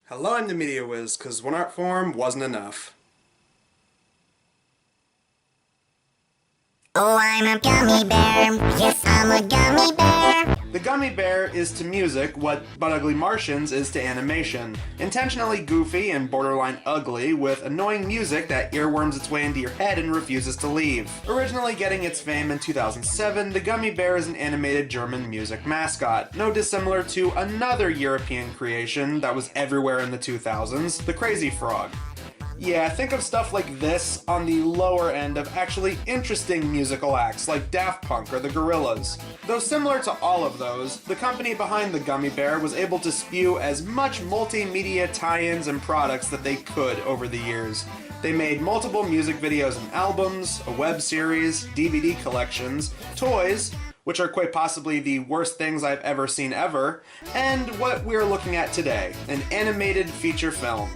Hello, I'm the Media Wiz, because one art form wasn't enough. Oh, I'm a gummy bear. Yes, I'm a gummy bear. The Gummy Bear is to music what But Ugly Martians is to animation. Intentionally goofy and borderline ugly, with annoying music that earworms its way into your head and refuses to leave. Originally getting its fame in 2007, the Gummy Bear is an animated German music mascot, no dissimilar to another European creation that was everywhere in the 2000s, the Crazy Frog. Yeah, think of stuff like this on the lower end of actually interesting musical acts like Daft Punk or the Gorillaz. Though similar to all of those, the company behind the Gummy Bear was able to spew as much multimedia tie-ins and products that they could over the years. They made multiple music videos and albums, a web series, DVD collections, toys, which are quite possibly the worst things I've ever seen ever, and what we're looking at today, an animated feature film.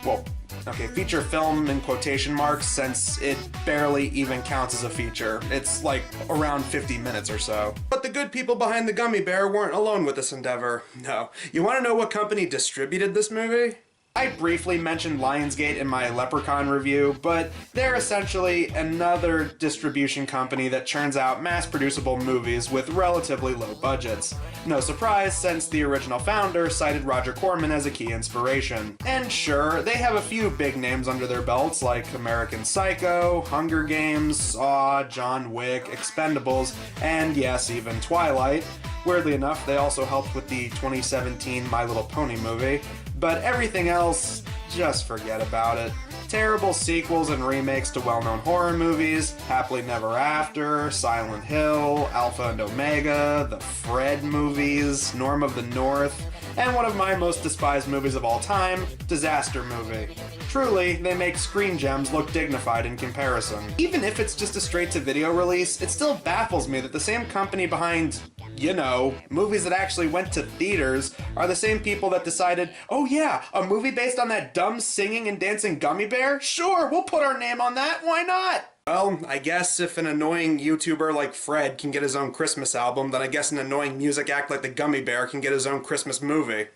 Well, okay, feature film in quotation marks, since it barely even counts as a feature. It's like around 50 minutes or so. But the good people behind the Gummy Bear weren't alone with this endeavor. No. You want to know what company distributed this movie? I briefly mentioned Lionsgate in my Leprechaun review, but they're essentially another distribution company that churns out mass-producible movies with relatively low budgets. No surprise, since the original founder cited Roger Corman as a key inspiration. And sure, they have a few big names under their belts like American Psycho, Hunger Games, Saw, John Wick, Expendables, and yes, even Twilight. Weirdly enough, they also helped with the 2017 My Little Pony movie. But everything else, just forget about it. Terrible sequels and remakes to well-known horror movies, Happily Never After, Silent Hill, Alpha and Omega, the Fred movies, Norm of the North, and one of my most despised movies of all time, Disaster Movie. Truly, they make Screen Gems look dignified in comparison. Even if it's just a straight-to-video release, it still baffles me that the same company behind, you know, movies that actually went to theaters are the same people that decided, oh yeah, a movie based on that dumb singing and dancing Gummy Bear? Sure, we'll put our name on that, why not? Well, I guess if an annoying YouTuber like Fred can get his own Christmas album, then I guess an annoying music act like the Gummy Bear can get his own Christmas movie.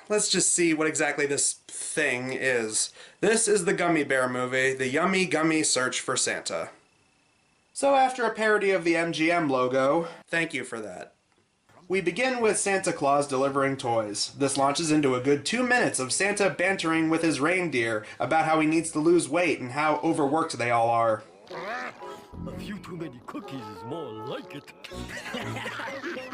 Let's just see what exactly this thing is. This is the Gummy Bear movie, The Yummy Gummy Search for Santa. So after a parody of the MGM logo, thank you for that. We begin with Santa Claus delivering toys. This launches into a good 2 minutes of Santa bantering with his reindeer about how he needs to lose weight and how overworked they all are. A few too many cookies is more like it.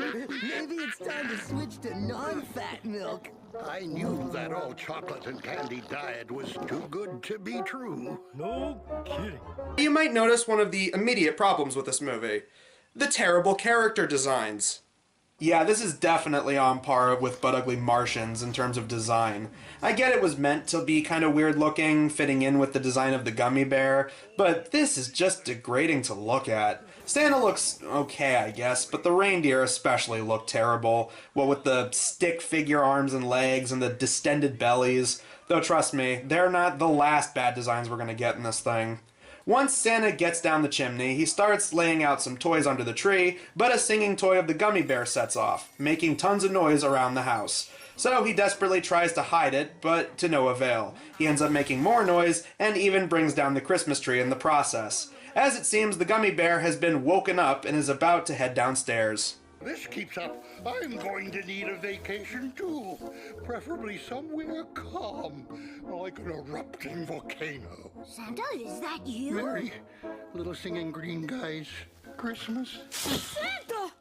Maybe it's time to switch to non-fat milk. I knew that all chocolate and candy diet was too good to be true. No kidding. You might notice one of the immediate problems with this movie. The terrible character designs. Yeah, this is definitely on par with But Ugly Martians in terms of design. I get it was meant to be kind of weird looking, fitting in with the design of the Gummy Bear, but this is just degrading to look at. Santa looks okay, I guess, but the reindeer especially look terrible. What with the stick figure arms and legs and the distended bellies. Though trust me, they're not the last bad designs we're gonna get in this thing. Once Santa gets down the chimney, he starts laying out some toys under the tree, but a singing toy of the Gummy Bear sets off, making tons of noise around the house. So he desperately tries to hide it, but to no avail. He ends up making more noise, and even brings down the Christmas tree in the process. As it seems, the Gummy Bear has been woken up and is about to head downstairs. This keeps up, I'm going to need a vacation too. Preferably somewhere calm, like an erupting volcano. Santa, is that you? Merry little singing green guys, Christmas. Santa!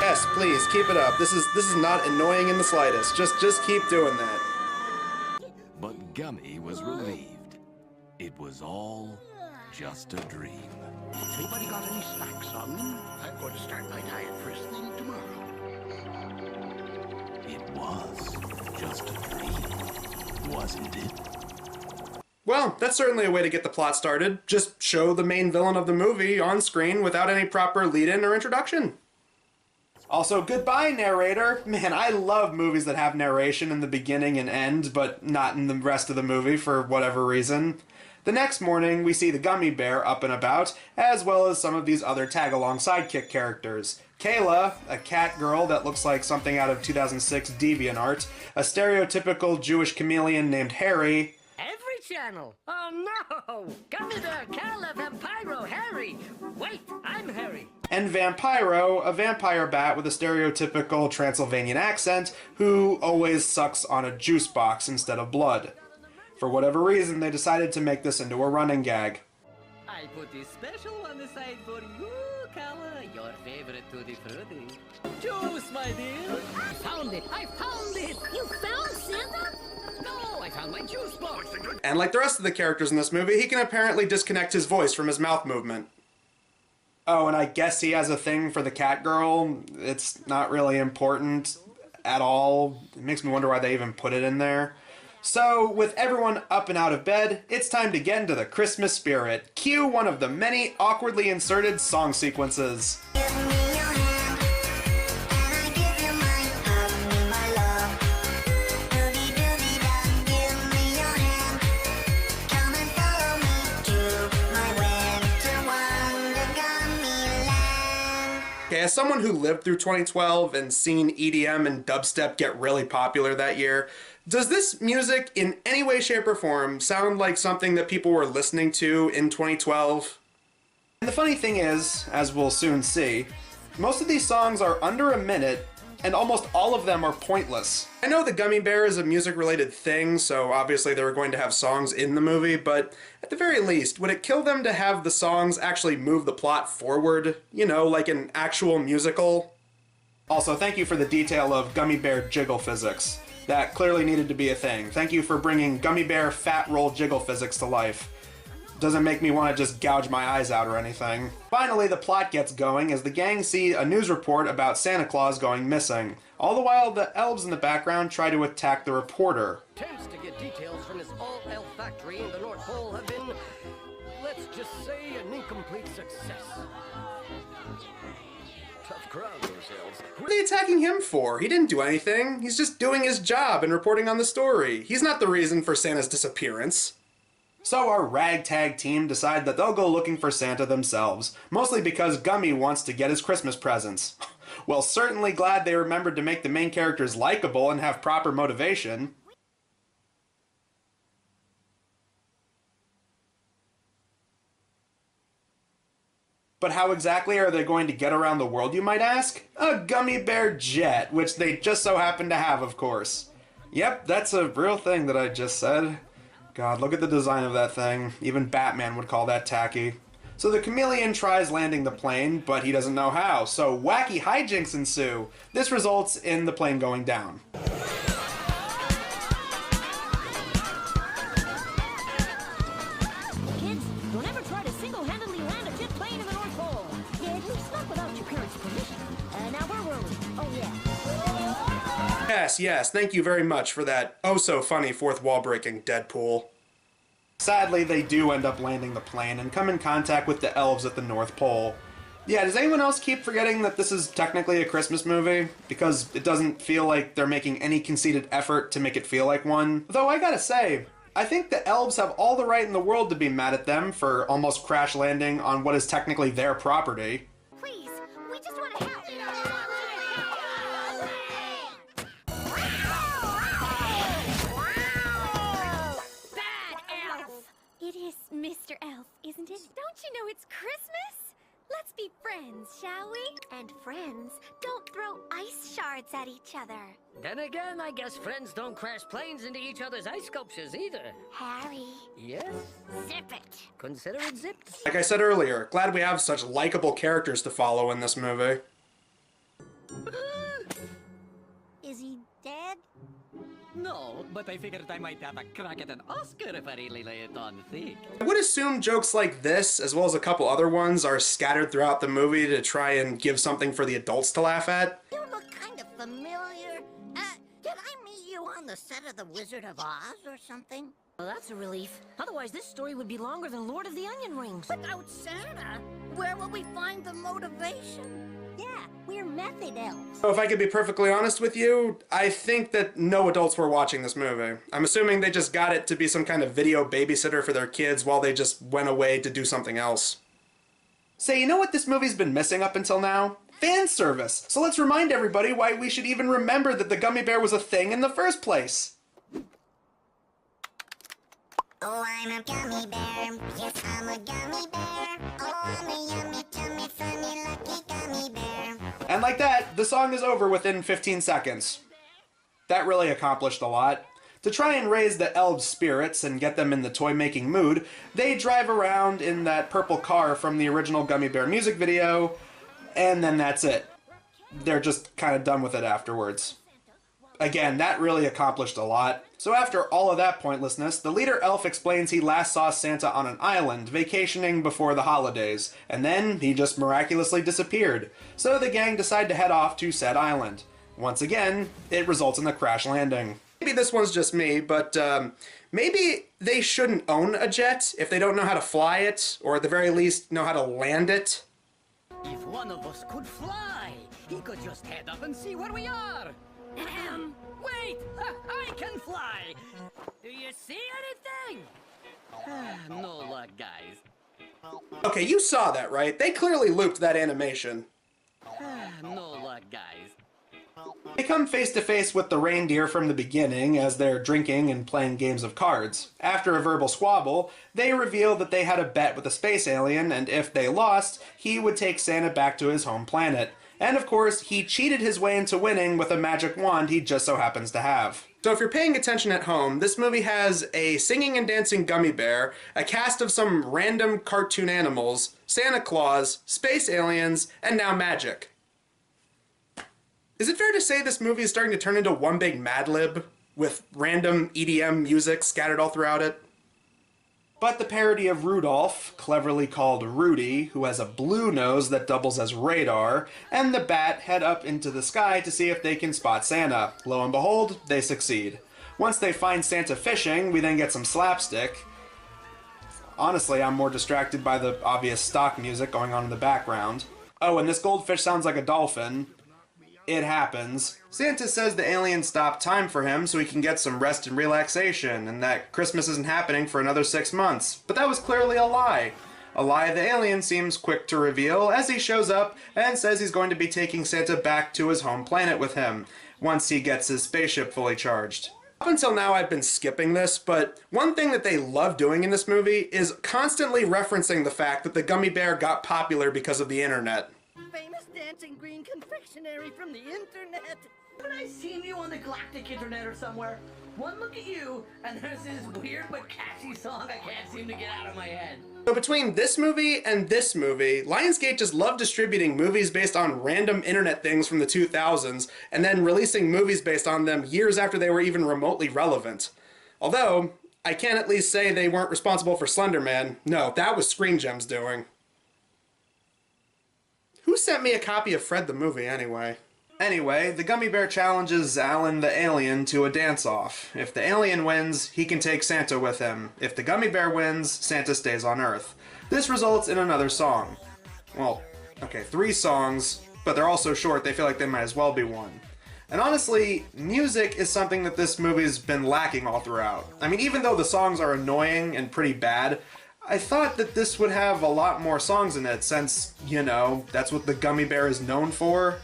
Yes, please, keep it up. This is not annoying in the slightest. Just keep doing that. But Gummy was relieved. It was all just a dream. Anybody got any snacks on them? I'm going to start my diet first thing tomorrow. It was just a dream, wasn't it? Well, that's certainly a way to get the plot started. Just show the main villain of the movie on screen without any proper lead-in or introduction. Also, goodbye, narrator. Man, I love movies that have narration in the beginning and end, but not in the rest of the movie for whatever reason. The next morning, we see the Gummy Bear up and about, as well as some of these other tag-along sidekick characters. Kayla, a cat girl that looks like something out of 2006 DeviantArt, a stereotypical Jewish chameleon named Harry, Every channel! Oh no! Gummy Bear, Kala, Vampiro, Harry! Wait, I'm Harry! and Vampiro, a vampire bat with a stereotypical Transylvanian accent who always sucks on a juice box instead of blood. For whatever reason, they decided to make this into a running gag. I put this special on the side for you, Kala, your favorite Tutti Frutti. Juice, my dear! I found it! I found it! You found Santa? No, I found my juice box! And like the rest of the characters in this movie, he can apparently disconnect his voice from his mouth movement. Oh, and I guess he has a thing for the cat girl. It's not really important at all. It makes me wonder why they even put it in there. So, with everyone up and out of bed, it's time to get into the Christmas spirit. Cue one of the many awkwardly inserted song sequences. Give me your hand, and I give you mine. Hug me, my love. Doody doody da. Give me your hand. Come and follow me to my winter wonderland. Okay, as someone who lived through 2012 and seen EDM and dubstep get really popular that year, does this music in any way, shape, or form sound like something that people were listening to in 2012? And the funny thing is, as we'll soon see, most of these songs are under a minute, and almost all of them are pointless. I know the Gummy Bear is a music-related thing, so obviously they were going to have songs in the movie, but at the very least, would it kill them to have the songs actually move the plot forward? You know, like an actual musical? Also, thank you for the detail of Gummy Bear jiggle physics. That clearly needed to be a thing. Thank you for bringing Gummy Bear fat roll jiggle physics to life. Doesn't make me want to just gouge my eyes out or anything. Finally, the plot gets going as the gang see a news report about Santa Claus going missing. All the while, the elves in the background try to attack the reporter. Attempts to get details from this all-elf factory in the North Pole have been, let's just say, an incomplete success. Tough crowd, those elves. What are they attacking him for? He didn't do anything. He's just doing his job and reporting on the story. He's not the reason for Santa's disappearance. So our ragtag team decide that they'll go looking for Santa themselves, mostly because Gummy wants to get his Christmas presents. Well, certainly glad they remembered to make the main characters likable and have proper motivation. But how exactly are they going to get around the world, you might ask? A Gummy Bear jet, which they just so happen to have, of course. Yep, that's a real thing that I just said. God, look at the design of that thing. Even Batman would call that tacky. So the chameleon tries landing the plane, but he doesn't know how, so wacky hijinks ensue. This results in the plane going down. Kids, don't ever try to single-handedly land a jet plane in the North Pole. Yeah, at least not without your parents' permission. Now where were we? Oh, yeah. Yes, thank you very much for that oh-so-funny fourth-wall-breaking Deadpool. Sadly, they do end up landing the plane and come in contact with the elves at the North Pole. Yeah, does anyone else keep forgetting that this is technically a Christmas movie? Because it doesn't feel like they're making any conceited effort to make it feel like one. Though I gotta say, I think the elves have all the right in the world to be mad at them for almost crash landing on what is technically their property. Please, we just want to help. Bad elf! It is Mr. Elf, isn't it? Don't you know it's Christmas? Let's be friends, shall we? And friends, don't throw ice shards at each other. Then again, I guess friends don't crash planes into each other's ice sculptures either. Harry, Yes? zip it. Consider it zipped. Like I said earlier, glad we have such likable characters to follow in this movie. Is he dead? No, but I figured I might have a crack at an Oscar if I really lay it on thick. I would assume jokes like this, as well as a couple other ones, are scattered throughout the movie to try and give something for the adults to laugh at. You look kind of familiar. Did I meet you on the set of The Wizard of Oz or something? Well, that's a relief. Otherwise, this story would be longer than Lord of the Onion Rings. Without Santa, where will we find the motivation? Yeah, we're method elves. So if I could be perfectly honest with you, I think that no adults were watching this movie. I'm assuming they just got it to be some kind of video babysitter for their kids while they just went away to do something else. Say, you know what this movie's been missing up until now? Fan service! So let's remind everybody why we should even remember that the Gummy Bear was a thing in the first place. Oh, I'm a gummy bear. Yes, I'm a gummy bear. Oh, I'm a yummy, tummy, funny, lucky gummy bear. And like that, the song is over within 15 seconds. That really accomplished a lot. To try and raise the elves' spirits and get them in the toy-making mood, they drive around in that purple car from the original Gummy Bear music video, and then that's it. They're just kind of done with it afterwards. Again, that really accomplished a lot. So after all of that pointlessness, the leader elf explains he last saw Santa on an island, vacationing before the holidays, and then he just miraculously disappeared. So the gang decide to head off to said island. Once again, it results in a crash landing. Maybe this one's just me, but maybe they shouldn't own a jet if they don't know how to fly it, or at the very least know how to land it. If one of us could fly, he could just head up and see where we are. Wait! I can fly! Do you see anything? No luck, guys. Okay, you saw that, right? They clearly looped that animation. No luck, guys. They come face to face with the reindeer from the beginning as they're drinking and playing games of cards. After a verbal squabble, they reveal that they had a bet with a space alien, and if they lost, he would take Santa back to his home planet. And of course, he cheated his way into winning with a magic wand he just so happens to have. So if you're paying attention at home, this movie has a singing and dancing gummy bear, a cast of some random cartoon animals, Santa Claus, space aliens, and now magic. Is it fair to say this movie is starting to turn into one big Mad Lib, with random EDM music scattered all throughout it? But the parody of Rudolph, cleverly called Rudy, who has a blue nose that doubles as radar, and the bat head up into the sky to see if they can spot Santa. Lo and behold, they succeed. Once they find Santa fishing, we then get some slapstick. Honestly, I'm more distracted by the obvious stock music going on in the background. Oh, and this goldfish sounds like a dolphin. It happens. Santa says the aliens stopped time for him so he can get some rest and relaxation, and that Christmas isn't happening for another 6 months. But that was clearly a lie. A lie the alien seems quick to reveal as he shows up and says he's going to be taking Santa back to his home planet with him, once he gets his spaceship fully charged. Up until now I've been skipping this, but one thing that they love doing in this movie is constantly referencing the fact that the Gummy Bear got popular because of the internet. Famous dancing green confectionery from the internet. Haven't I seen you on the galactic internet or somewhere? One look at you, and there's this weird but catchy song I can't seem to get out of my head. So between this movie and this movie, Lionsgate just loved distributing movies based on random internet things from the 2000s, and then releasing movies based on them years after they were even remotely relevant. Although, I can at least say they weren't responsible for Slender Man. No, that was Screen Gems doing. Who sent me a copy of Fred the Movie, anyway? Anyway, the Gummy Bear challenges Alan the alien to a dance-off. If the alien wins, he can take Santa with him. If the Gummy Bear wins, Santa stays on Earth. This results in another song. Well, okay, 3 songs, but they're all so short they feel like they might as well be one. And honestly, music is something that this movie's been lacking all throughout. I mean, even though the songs are annoying and pretty bad, I thought that this would have a lot more songs in it since, you know, that's what the Gummy Bear is known for.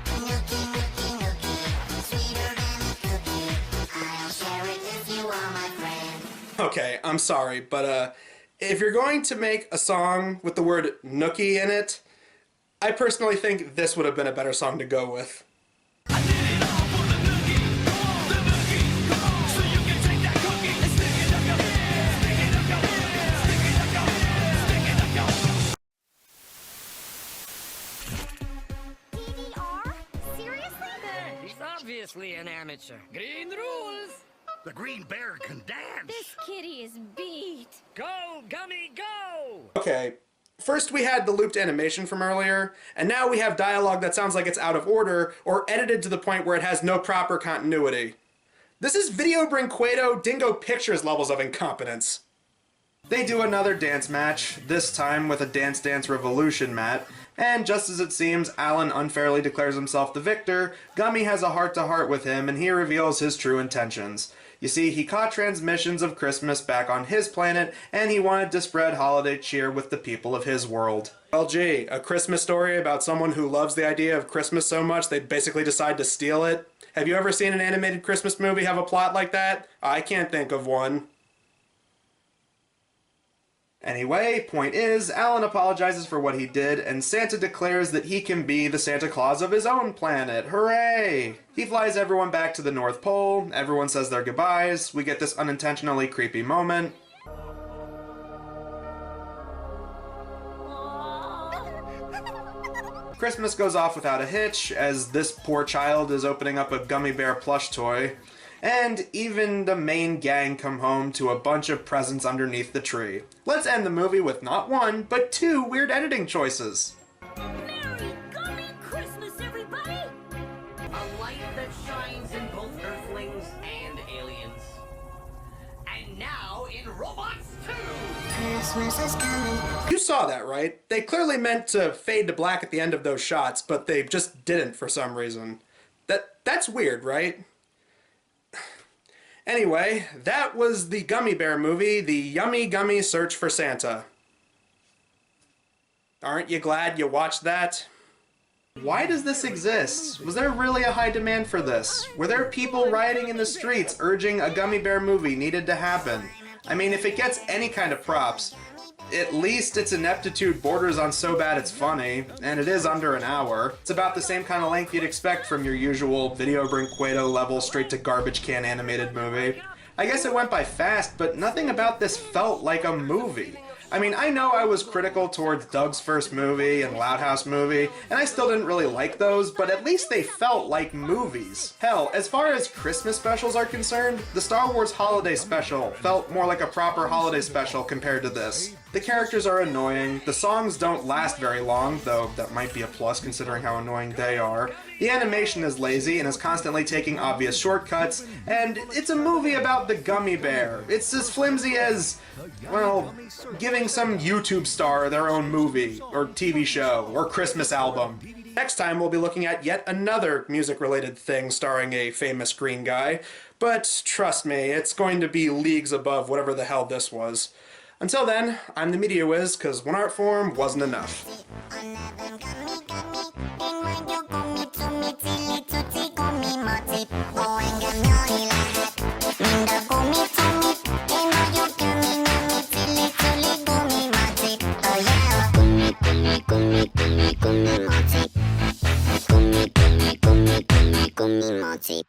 Nookie, nookie, nookie, sweeter than a cookie. I'll share it if you are my friend. Okay, I'm sorry, but if you're going to make a song with the word nookie in it, I personally think this would have been a better song to go with. PBR? Seriously? He's obviously an amateur. Green rules! The Green Bear can dance. This kitty is beat. Go, Gummy, go! Okay, first we had the looped animation from earlier, and now we have dialogue that sounds like it's out of order or edited to the point where it has no proper continuity. This is Video Brinquedo Dingo Pictures levels of incompetence. They do another dance match, this time with a Dance Dance Revolution mat, And just as it seems Alan unfairly declares himself the victor, Gummy has a heart-to-heart with him and he reveals his true intentions. You see, he caught transmissions of Christmas back on his planet, and he wanted to spread holiday cheer with the people of his world. Well, gee, a Christmas story about someone who loves the idea of Christmas so much they basically decide to steal it? Have you ever seen an animated Christmas movie have a plot like that? I can't think of one. Anyway, point is, Alan apologizes for what he did, and Santa declares that he can be the Santa Claus of his own planet. Hooray! He flies everyone back to the North Pole, everyone says their goodbyes, we get this unintentionally creepy moment. Christmas goes off without a hitch, as this poor child is opening up a Gummy Bear plush toy. And even the main gang come home to a bunch of presents underneath the tree. Let's end the movie with not one, but two weird editing choices. Merry Gummy Christmas, everybody! A light that shines in both Earthlings and aliens. And now in robots too! Christmas is coming. You saw that, right? They clearly meant to fade to black at the end of those shots, but they just didn't for some reason. That's weird, right? Anyway, that was the Gummy Bear movie, The Yummy Gummy Search for Santa. Aren't you glad you watched that? Why does this exist? Was there really a high demand for this? Were there people rioting in the streets urging a Gummy Bear movie needed to happen? I mean, if it gets any kind of props, at least its ineptitude borders on so bad it's funny, and it is under an hour. It's about the same kind of length you'd expect from your usual Video Brinquedo level straight to garbage can animated movie. I guess it went by fast, but nothing about this felt like a movie. I mean, I know I was critical towards Doug's first movie and Loud House movie, and I still didn't really like those, but at least they felt like movies. Hell, as far as Christmas specials are concerned, the Star Wars Holiday Special felt more like a proper holiday special compared to this. The characters are annoying, the songs don't last very long, though that might be a plus considering how annoying they are. The animation is lazy and is constantly taking obvious shortcuts, and it's a movie about the Gummy Bear. It's as flimsy as, well, giving some YouTube star their own movie, or TV show, or Christmas album. Next time we'll be looking at yet another music-related thing starring a famous green guy, but trust me, it's going to be leagues above whatever the hell this was. Until then, I'm the Media Wiz, cause one art form wasn't enough. Gummy